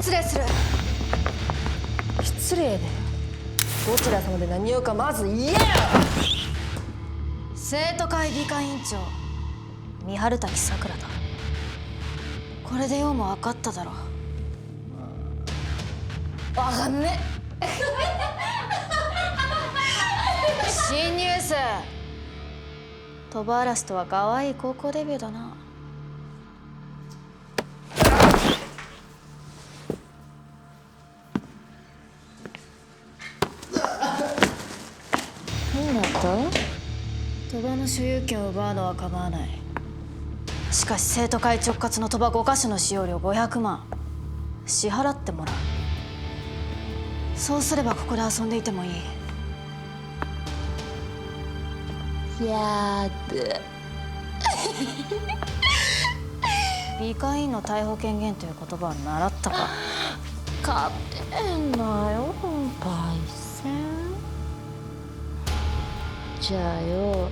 失礼する。失礼だよ。どちら様で何をかまず言えよ。生徒会理科委員長三春滝さくらだ。これでようも分かっただろ。わかんねえ。新入生鳥羽嵐とは可愛い高校デビューだな。何だった？鳥羽の所有権を奪うのは構わない。しかし生徒会直轄の鳥羽5カ所の使用料500万支払ってもらう。そうすればここで遊んでいてもいい。やだ。理科委員の逮捕権限という言葉は習ったか？勝てんなよ本パイセン。じゃあよ、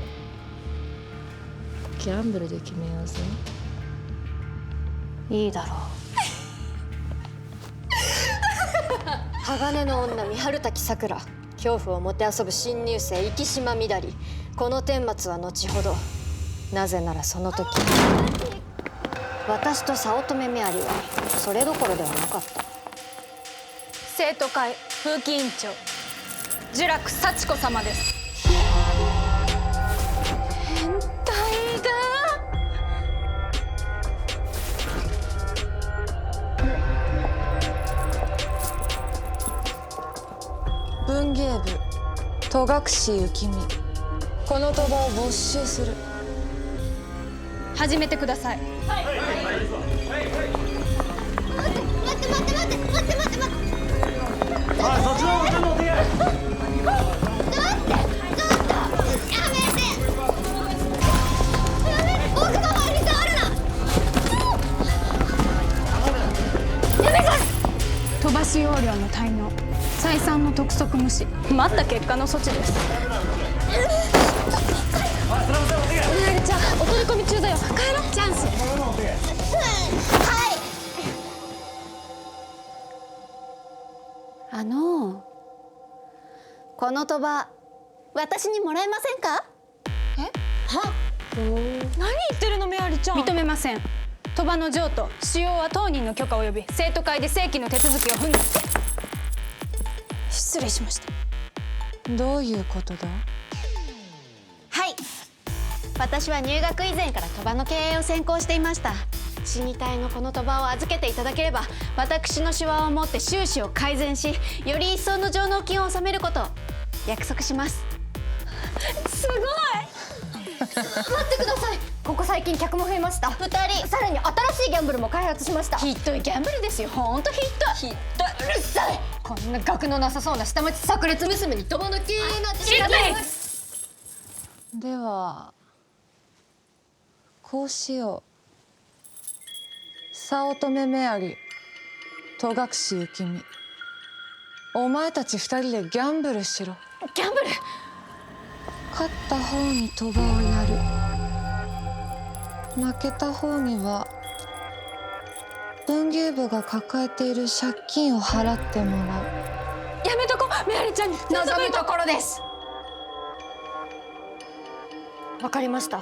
ギャンブルで決めようぜ。いいだろう。鋼の女三春滝さくら、恐怖をもてあそぶ新入生生島みだり。この顛末は後ほど。なぜならその時私と早乙女メアリはそれどころではなかった。生徒会風紀委員長呪楽幸子様です。変態だ。文芸部戸隠幸美、この鳥羽を没収する。始めてください。飛ばし容量の滞納、再三の督促無視、待った結果の措置です。メアリちゃん、お取り込み中だよ。帰ろう。チャンス。この鳥羽、私にもらえませんか？何言ってるのメアリちゃん。認めません。鳥羽の譲渡、使用は当人の許可及び生徒会で正規の手続きを踏んで。失礼しました。どういうことだ？はい、私は入学以前から鳥羽の経営を専攻していました。死に体のこの鳥羽を預けていただければ、私の手腕をもって収支を改善し、より一層の上納金を納めることを約束します。すごい。待ってください。ここ最近客も増えました。2人、さらに新しいギャンブルも開発しました。ひっどいギャンブルですよ。ほんとひっどい。ひっどい。うるさい。こんな学のなさそうな下町炸裂娘に鳥羽の経営なんて知らない。ではこうしよう。早乙女メアリ、戸隠幸美、お前たち2人でギャンブルしろ。ギャンブル。勝った方に鳥羽をやる。負けた方には文芸部が抱えている借金を払ってもらう。やめとこメアリちゃんに望むところです。わかりました。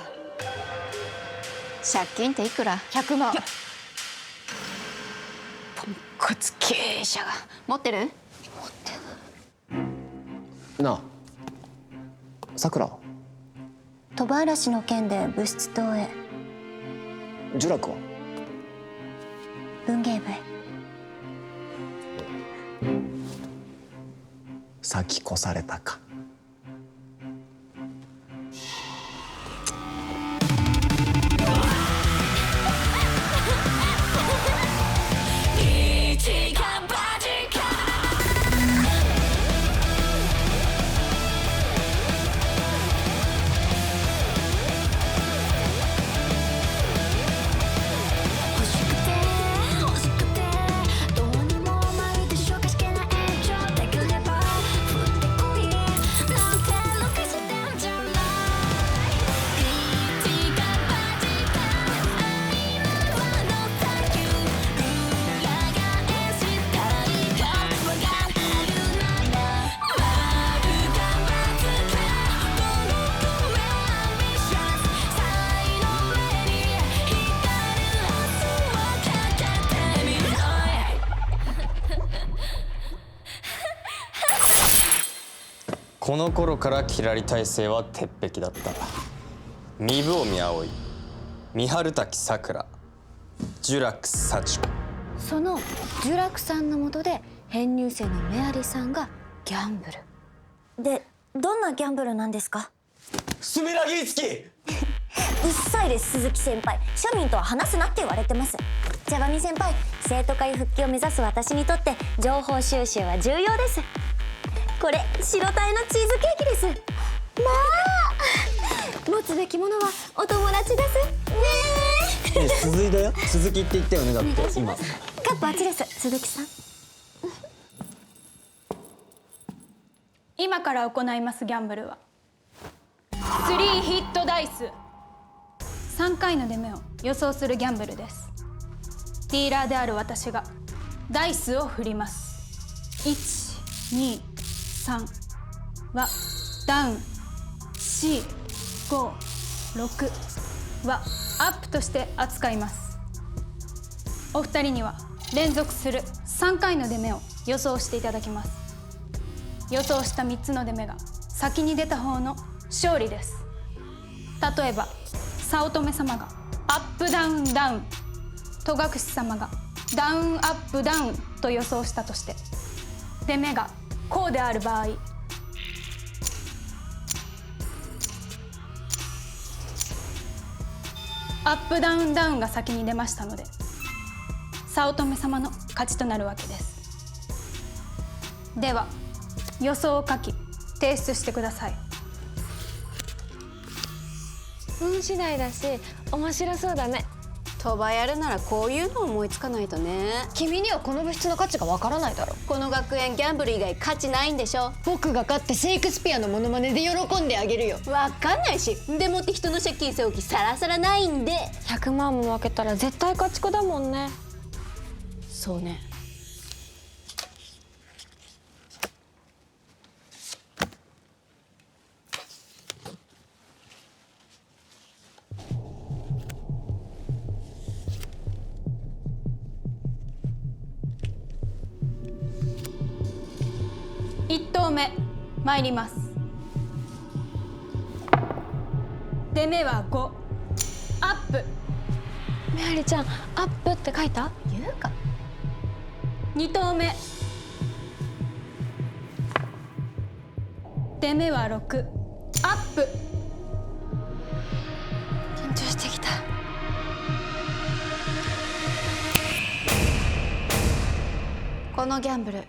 借金っていくら100万。ポンコツ経営者が持ってる？なあ、さくら、鳥羽嵐の件で部室棟へ。呪楽は？文芸部へ。先越されたか。この頃からキラリ体制は鉄壁だった。三部尾葵、三春滝さくら、ジュラク幸子。そのジュラクさんの下で編入生のメアリさんがギャンブルで、どんなギャンブルなんですか？スミラギーツキ。うっさいです、鈴木先輩。庶民とは話すなって言われてます。茶葉美先輩、生徒会復帰を目指す私にとって情報収集は重要です。これ白鯛のチーズケーキです。まあ持つべきものはお友達ですね。鈴井だよ。鈴木って言ったよね、だっお願いて今。します。カップあっちです、鈴木さん。今から行いますギャンブルは3ヒットダイス、3回の出目を予想するギャンブルです。ディーラーである私がダイスを振ります。1、2、3はダウン、4、5、6はアップとして扱います。お二人には連続する3回の出目を予想していただきます。予想した3つの出目が先に出た方の勝利です。例えば早乙女様がアップダウンダウン、戸隠様がダウンアップダウンと予想したとして、出目がこうである場合、アップダウンダウンが先に出ましたので早乙女様の勝ちとなるわけです。では予想を書き提出してください。運次第だし面白そうだね。賭場やるならこういうの思いつかないとね。君にはこの物質の価値がわからないだろ。この学園ギャンブル以外価値ないんでしょ。僕が勝ってシェイクスピアのモノマネで喜んであげるよ。わかんないし、でもって人の借金背負う気さらさらないんで。100万も負けたら絶対勝ち子だもんね。そうね。1投目参ります。出目は5、アップ。メアリちゃん、アップって書いた？言うか。2投目、出目は6、アップ。緊張してきた。このギャンブル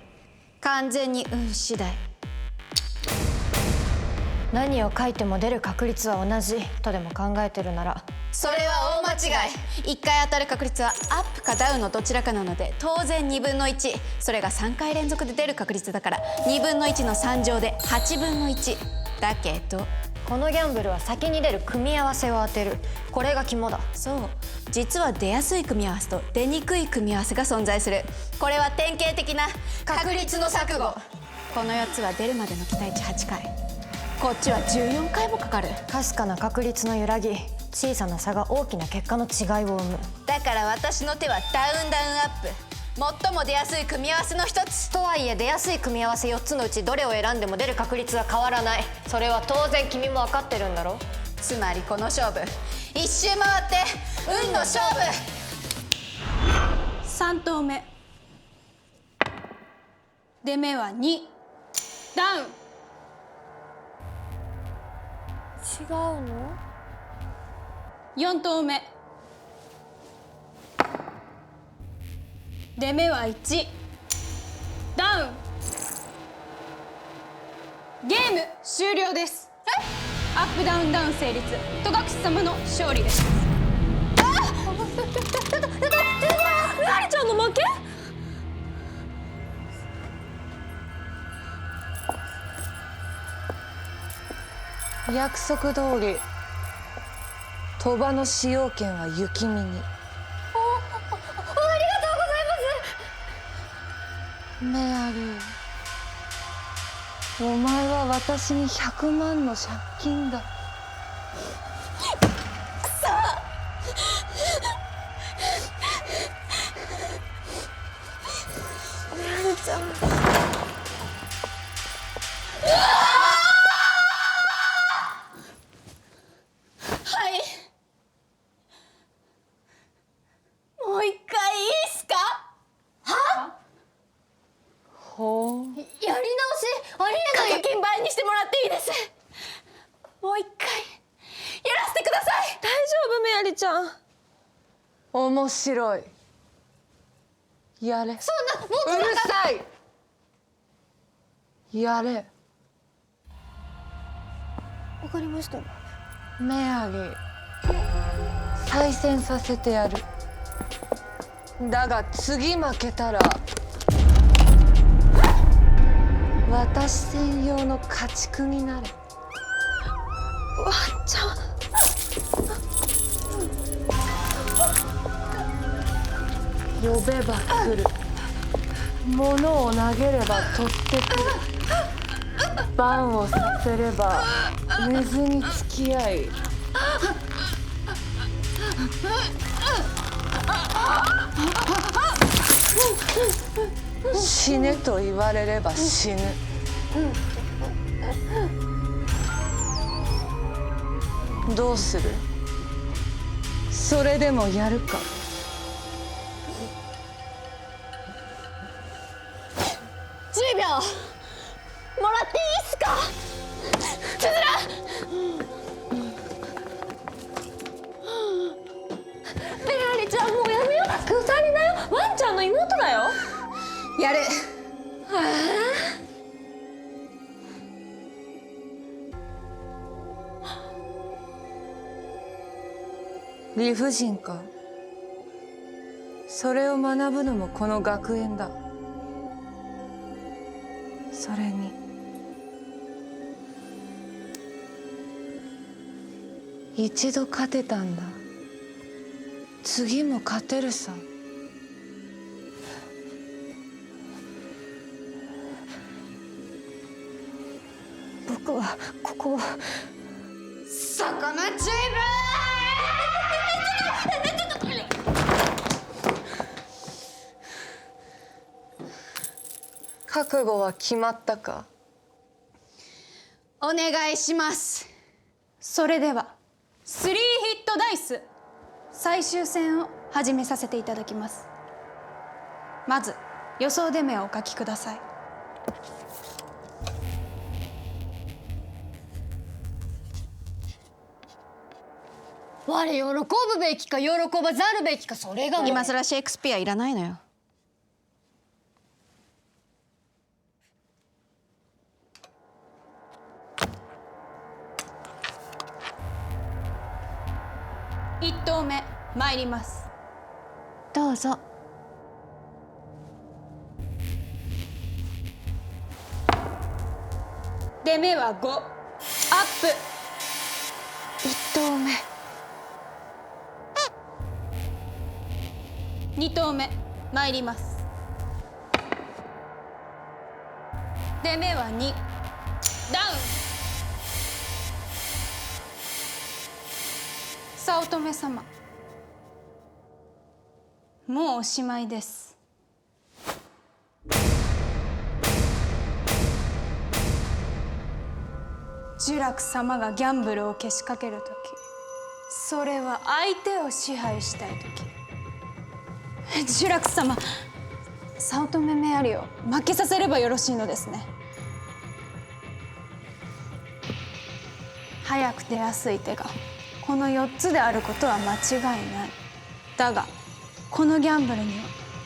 完全に運次第。何を書いても出る確率は同じとでも考えてるなら、それは大間違い。1回当たる確率はアップかダウンのどちらかなので当然2分の1。それが3回連続で出る確率だから2分の1の3乗で8分の1。だけどこのギャンブルは先に出る組み合わせを当てる。これが肝だ。そう、実は出やすい組み合わせと出にくい組み合わせが存在する。これは典型的な確率の錯誤。この4つは出るまでの期待値8回、こっちは14回もかかる。かすかな確率の揺らぎ、小さな差が大きな結果の違いを生む。だから私の手はダウンダウンアップ、最も出やすい組み合わせの一つ。とはいえ出やすい組み合わせ4つのうちどれを選んでも出る確率は変わらない。それは当然君も分かってるんだろ。つまりこの勝負一周回って運の勝負。3投目、出目は2、ダウン。違うの4投目、出目は1、ダウン。ゲーム終了です。アップダウンダウン成立、戸隠様の勝利です。メアリちゃんの負け？約束通り賭場の使用権は雪見に。メアリー、お前は私に100万の借金だ。メアリちゃん。ゃん面白い。やれ。そんなもっとうるさい。やれ。わかりました。メアリー、再戦させてやる。だが次負けたら私専用の家畜になれ。ワンちゃん。呼べば来る。物を投げれば取ってくる。バンをさせれば寝ずに付き合い、死ねと言われれば死ぬ。どうする？それでもやるか？10秒もらっていいっすか？つづらメアリちゃん、もうやめよう。鎖だよ。ワンちゃんの妹だよ。やる。理不尽か。それを学ぶのもこの学園だ。それに一度勝てたんだ。次も勝てるさ。僕はここを魚チーム。覚悟は決まったか？お願いします。それでは3ヒットダイス最終戦を始めさせていただきます。まず予想出目をお書きください。我喜ぶべきか喜ばざるべきか、それが今更シェイクスピアいらないのよ。1投目参ります。どうぞ。出目は5、アップ。1投目。2投目参ります。出目は2、ダウン。早乙女様、もうおしまいです。呪楽様がギャンブルをけしかけるとき、それは相手を支配したいとき。呪楽様、早乙女メアリを負けさせればよろしいのですね。早く出やすい手がこの4つであることは間違いない。だがこのギャンブルには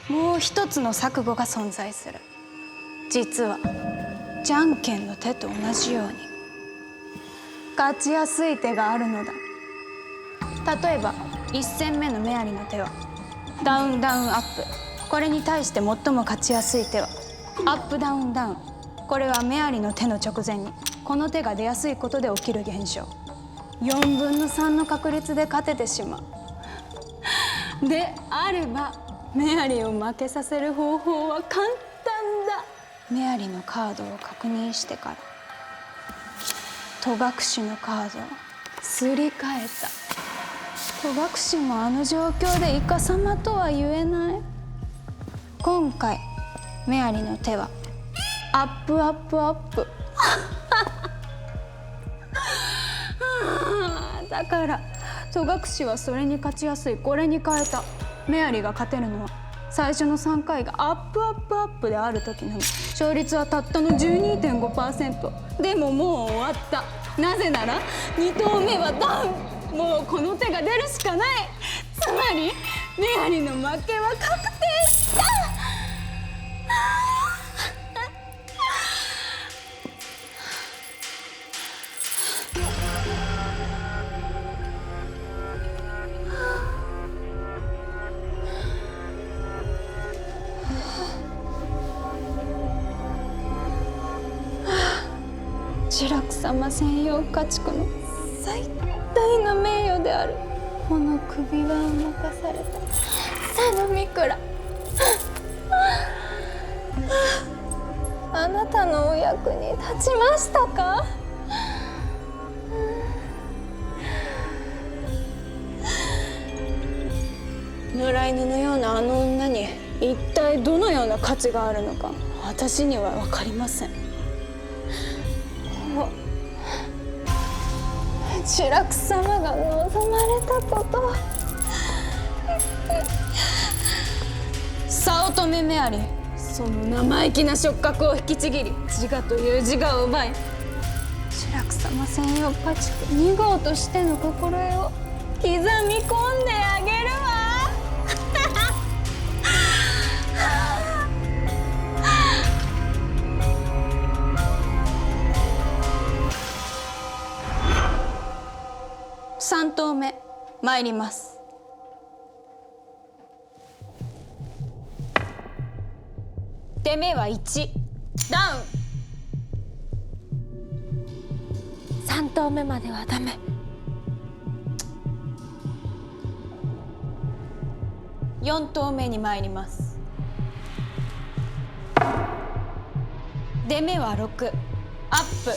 もう一つの錯誤が存在する。実はじゃんけんの手と同じように勝ちやすい手があるのだ。例えば1戦目のメアリの手はダウンダウンアップ。これに対して最も勝ちやすい手はアップダウンダウン。これはメアリの手の直前にこの手が出やすいことで起きる現象。4分の3の確率で勝ててしまう。であればメアリを負けさせる方法は簡単だ。メアリのカードを確認してから戸隠のカードをすり替えた。戸隠もあの状況でイカ様とは言えない。今回メアリの手はアップアップアップだから戸隠はそれに勝ちやすいこれに変えた。メアリが勝てるのは最初の3回がアップアップアップである時のみ。勝率はたったの 12.5%。 でももう終わった。なぜなら2投目はダウン。もうこの手が出るしかない。つまりメアリの負けは確定した。ジュラク様専用家畜の最大の名誉であるこの首輪を任された佐野御倉。あなたのお役に立ちましたか？野良犬のようなあの女に一体どのような価値があるのか私には分かりません。ジュラク様が望まれたことは早乙女メアリ、その生意気な触覚を引きちぎり自我という自我を奪い、ジュラク様専用家畜2号としての心得を刻み込んであげるわ。3投目参ります。出目は1ダウン。3投目まではダメ。4投目に参ります。出目は6アップ。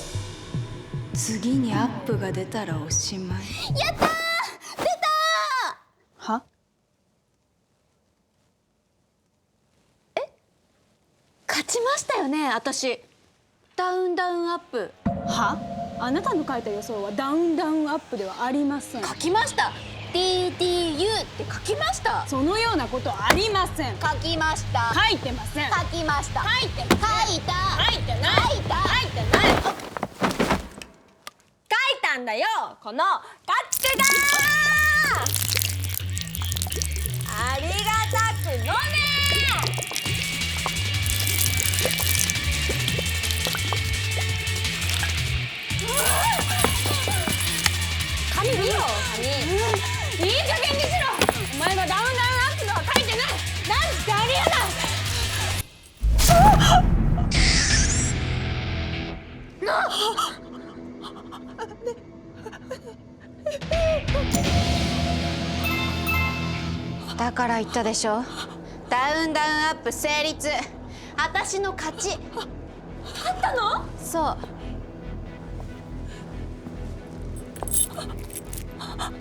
次にアップが出たらおしまい。やったー！出たは？勝ちましたよね、私。ダウンダウンアップ。は？あなたの書いた予想はダウンダウンアップではありません。書きました。DDU って書きました。そのようなことありません。書きました。書いてません。書きました。書いてません。書いた。書いてない。書いた。書いてない。書いたんだよ、この家畜だー。ありがたく飲めー。紙見ろ、紙。いい加減にしろ。お前がダウンダウンアップとは書いてない。なんつってありやだ。だから言ったでしょ。ダウンダウンアップ成立。私の勝ち。勝ったの？そう。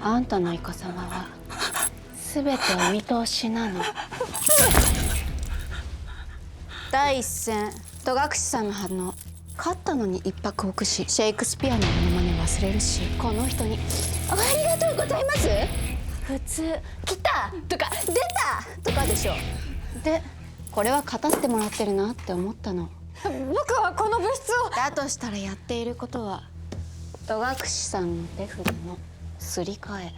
あんたのイカ様は全てお見通しなの。第一戦戸隠さんの反応。勝ったのに一泊置くし、シェイクスピアのモノマネ忘れるし、この人に「ありがとうございます」普通「来た!」とか「出た!」とかでしょ。でこれは勝たせてもらってるなって思ったの。僕はこの物質を。だとしたらやっていることは戸隠さんの手札のすり替え、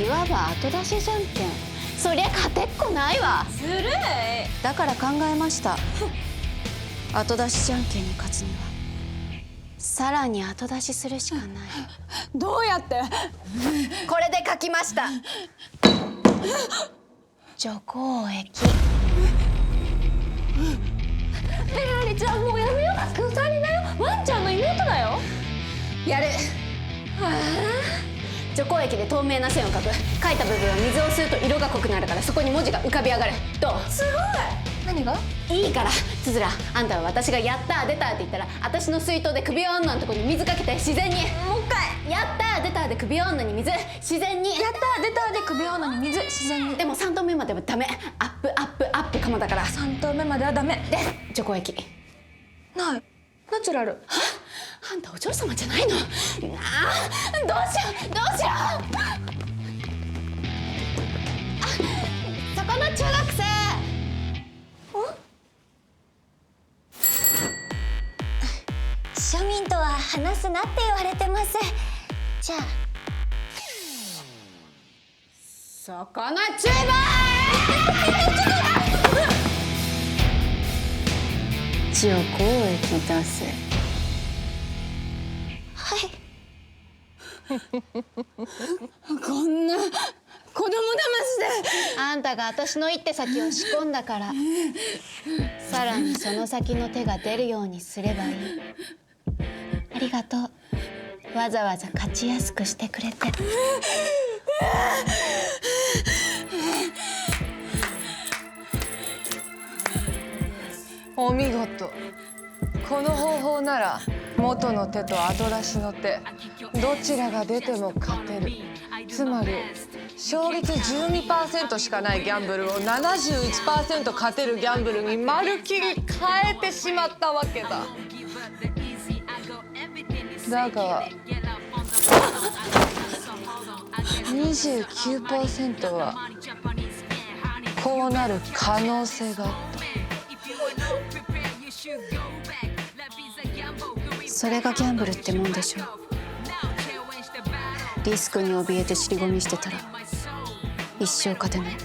いわば後出しじゃんけん。そりゃ勝てっこないわ。ずるい。だから考えました。後出しじゃんけんに勝つにはさらに後出しするしかない。どうやって？これで書きました。除光液。メアリちゃん、もうやめよう。2人だよ。ワンちゃんの妹だよ。やる。除光液で透明な線を描く。書いた部分は水を吸うと色が濃くなるから、そこに文字が浮かび上がる。どう？すごい。何が？いいから、つづら、あんたは私がやったー出たーって言ったら、私の水筒で首輪女のとこに水かけて自然に。もう一回。やったー出たーで首輪女に水、自然に。やった出たで首輪女に水、自然に。でも3投目まではダメ。アップアップアップかもだから。3投目まではダメ。で、除光液。ない。ナチュラル。あんたお嬢様じゃないの。ああ、どうしようどうしよう。あ、そこの中学生。庶民とは話すなって言われてます。じゃあ魚チューバー血を交易出せ。こんな子供騙しであんたが私の一手先を仕込んだからさらにその先の手が出るようにすればいい。ありがとう、わざわざ勝ちやすくしてくれて。お見事。この方法なら元の手と後出しの手どちらが出ても勝てる。つまり勝率 12% しかないギャンブルを 71% 勝てるギャンブルにまるきり変えてしまったわけだ。だが 29% はこうなる可能性があった。それがギャンブルってもんでしょ。リスクに怯えて尻込みしてたら一生勝てない。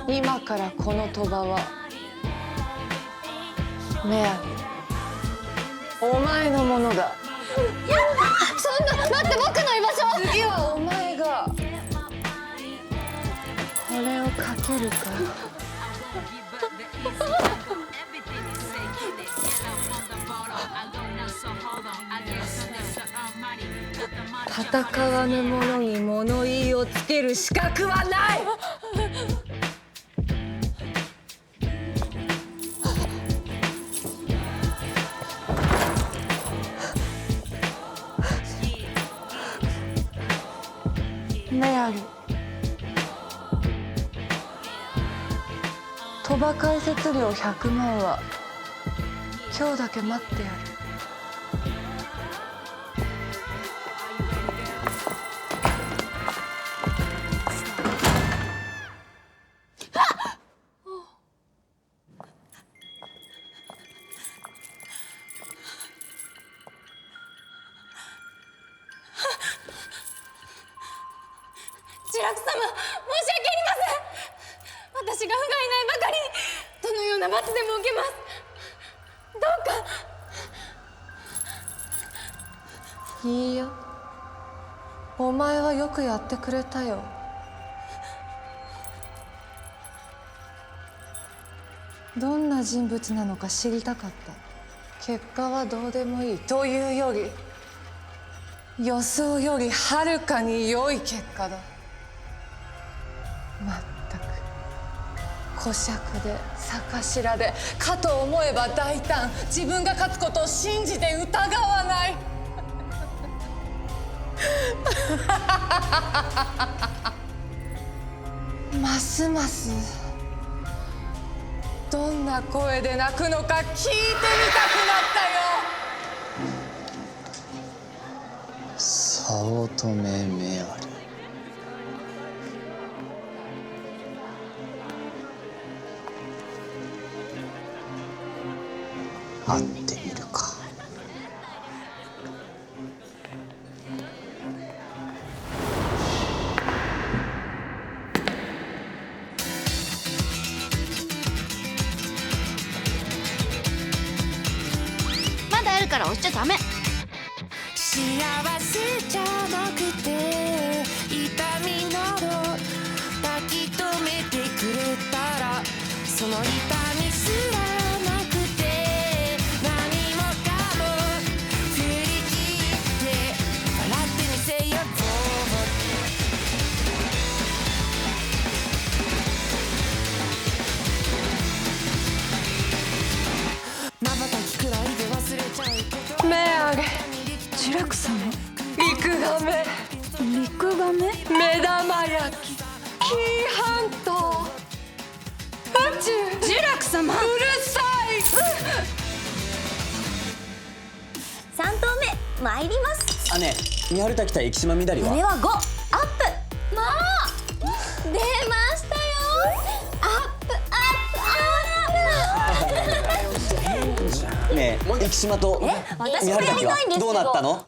今からこの賭場はメアリー、お前のものだ。そんな、待って、僕の居場所。次はお前がこれをかけるか。戦わぬ者に物言いをつける資格はない。メアリー、賭場開設料100万は今日だけ待ってやる。ジュラク様、申し訳ありません。私が不甲斐ないばかりにどのような罰でも受けます。どうか。いいよ、お前はよくやってくれたよ。どんな人物なのか知りたかった。結果はどうでもいいというより予想よりはるかに良い結果だ。まったく小尺で逆しらでかと思えば大胆、自分が勝つことを信じて疑わない。ますますどんな声で泣くのか聞いてみたくなったよ。早乙女メアリ。会ってみるか。まだあるから押しちゃダメ。幸せじゃなくて痛みなど抱き留めてくれたら、その痛みすらなくて何もかも振り切って笑ってみせよう。瞬きくらいで忘れちゃうこと。メアリー、ジュラク様、リクガメ、リクガメ、目玉焼き、紀伊半島、宇宙。ジュラク様、うるさい。3投目参ります。姉、三春滝対生島みだりはこれは5アップ。まあ出ましたよ、アップ。ねえ生島と私三春滝はもやりたいんですけどどうなったの？